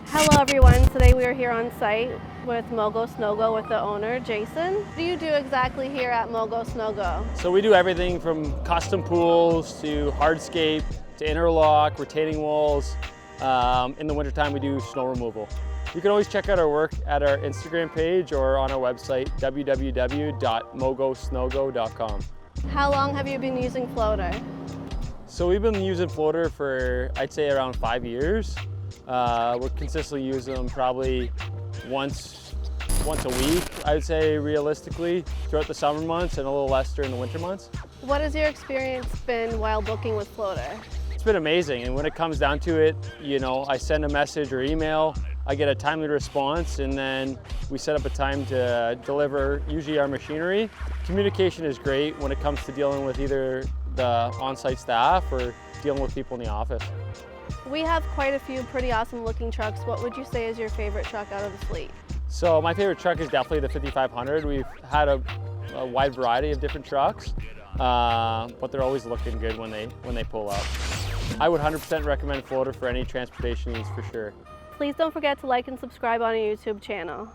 Hello everyone, today we are here on site with MowGOSnowGO with the owner, Jason. What do you do exactly here at MowGOSnowGO? So we do everything from custom pools to hardscape to interlock, retaining walls. In the wintertime we do snow removal. You can always check out our work at our Instagram page or on our website www.MowGOSnowGO.com. How long have you been using FLOATR? So we've been using FLOATR for I'd say around 5 years. We're consistently using them probably once a week, I'd say realistically, throughout the summer months and a little less during the winter months. What has your experience been while booking with FLOATR? It's been amazing, and when it comes down to it, you know, I send a message or email, I get a timely response, and then we set up a time to deliver usually our machinery. Communication is great when it comes to dealing with either the on-site staff or dealing with people in the office. We have quite a few pretty awesome looking trucks. What would you say is your favorite truck out of the fleet? So my favorite truck is definitely the 5500. We've had a wide variety of different trucks, but they're always looking good when they pull up. I would 100% recommend FLOATR for any transportation needs for sure. Please don't forget to like and subscribe on our YouTube channel.